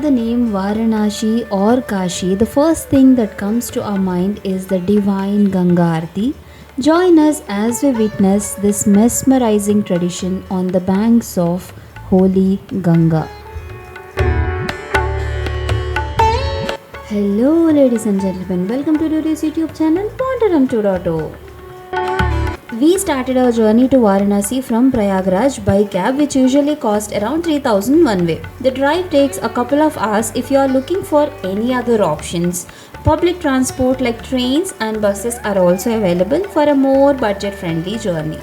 the name Varanashi or Kashi, the first thing that comes to our mind is the divine Ganga Aarti. Join us as we witness this mesmerizing tradition on the banks of holy Ganga. Hello ladies and gentlemen, welcome to today's YouTube channel Pondaram 2.0. We started our journey to Varanasi from Prayagraj by cab, which usually cost around 3000 one way. The drive takes a couple of hours if you are looking for any other options. Public transport like trains and buses are also available for a more budget friendly journey.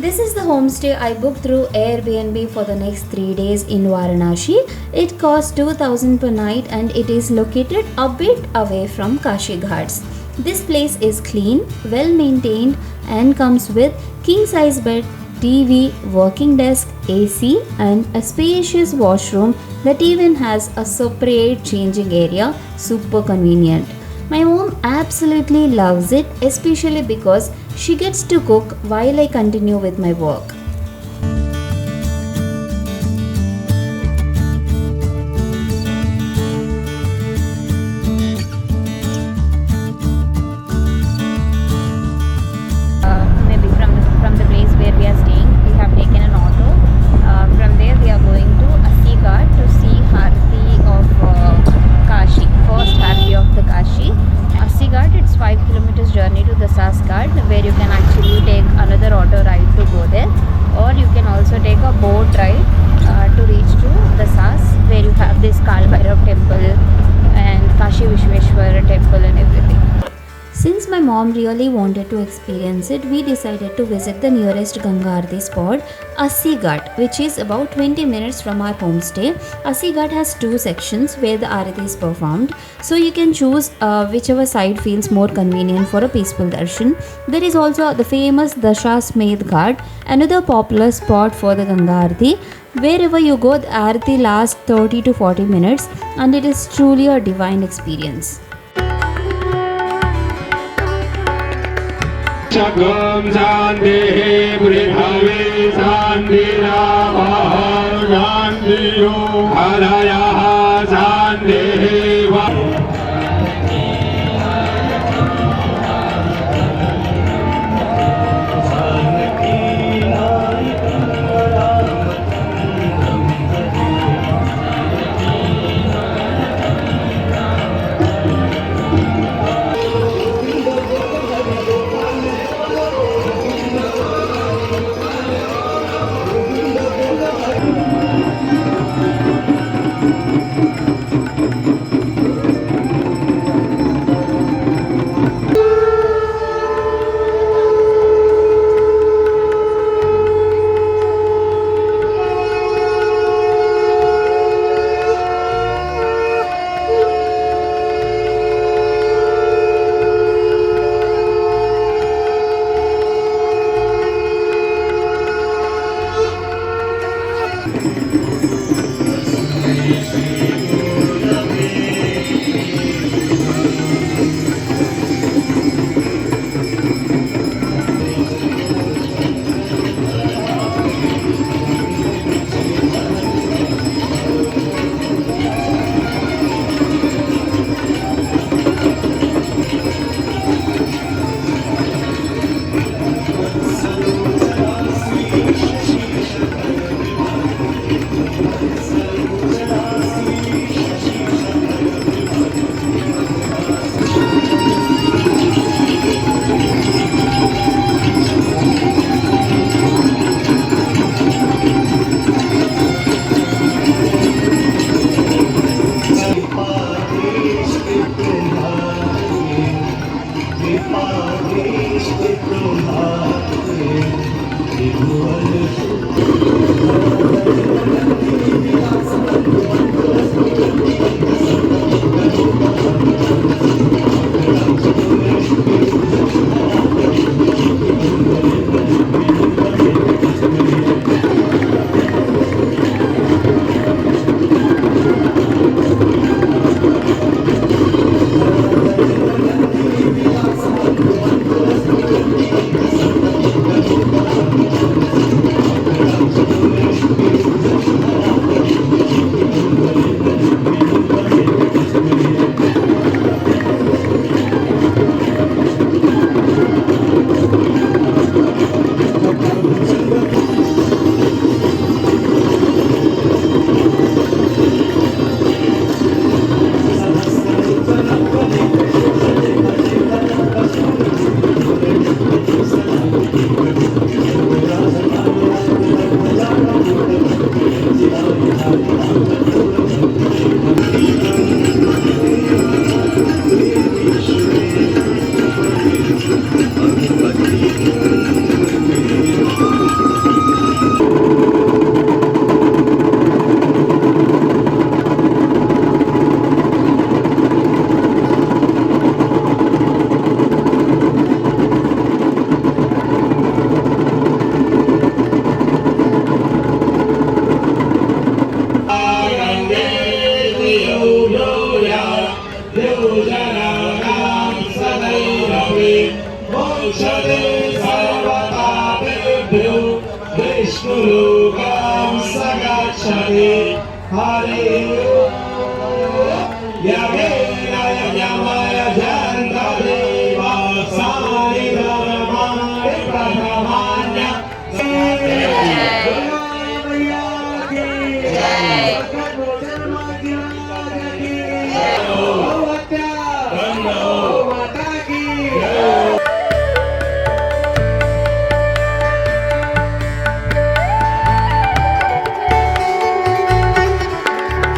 This is the homestay I booked through Airbnb for the next 3 days in Varanashi. It costs 2000 per night and it is located a bit away from Kashi Ghats. This place is clean, well maintained and comes with king size bed, TV, working desk, AC and a spacious washroom that even has a separate changing area, super convenient. My mom absolutely loves it, especially because she gets to cook while I continue with my work. Maybe from the place where we are staying, we have taken an auto. From there we are going to Assi Ghat to see Aarti of Kashi, first Aarti of the Kashi. Assi Ghat, it's 5 kilometers journey to Dasasurghat, where you can actually take another auto ride to go there, or you can also take a boat ride to reach to Dasas, where you have this Kalbhairav temple and Kashi Vishweshwar temple and everything. Since my mom really wanted to experience it, we decided to visit the nearest Ganga Aarti spot, Assi Ghat, which is about 20 minutes from our homestay. Assi Ghat has two sections where the Aarti is performed, so you can choose whichever side feels more convenient for a peaceful darshan. There is also the famous Dasasurghat Ghat, another popular spot for the Ganga Aarti. Wherever you go, the Aarti lasts 30 to 40 minutes and it is truly a divine experience. Shagam Shanti Prithave Shanti Rava Shanti Yo Haraya Shanti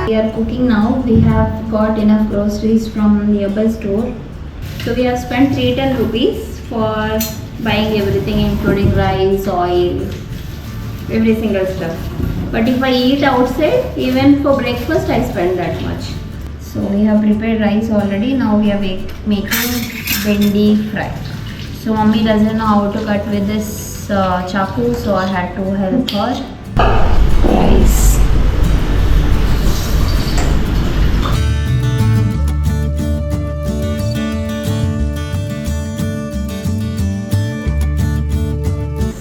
We are cooking now. We have got enough groceries from nearby store. So we have spent 310 rupees for buying everything including rice, oil, every single stuff. But if I eat outside, even for breakfast I spend that much. So we have prepared rice already. Now we are making bindi fry. So mommy doesn't know how to cut with this chaku, so I had to help her. Rice.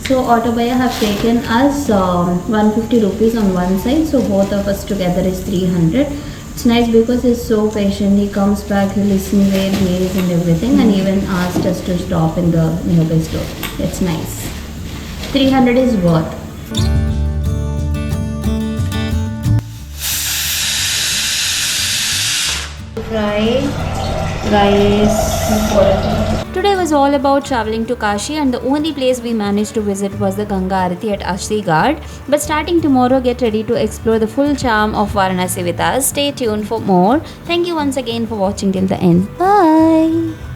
So auto buyer have taken us 150 rupees on one side, so both of us together is 300. It's nice because he's so patient. He comes back, he listens where he is and everything, and even asked us to stop in the nearby store. It's nice. 300 is worth. Fry, rice. Today was all about traveling to Kashi, and the only place we managed to visit was the Ganga Aarti at Assi Ghat. But starting tomorrow, get ready to explore the full charm of Varanasi with us. Stay tuned for more. Thank you once again for watching till the end. Bye.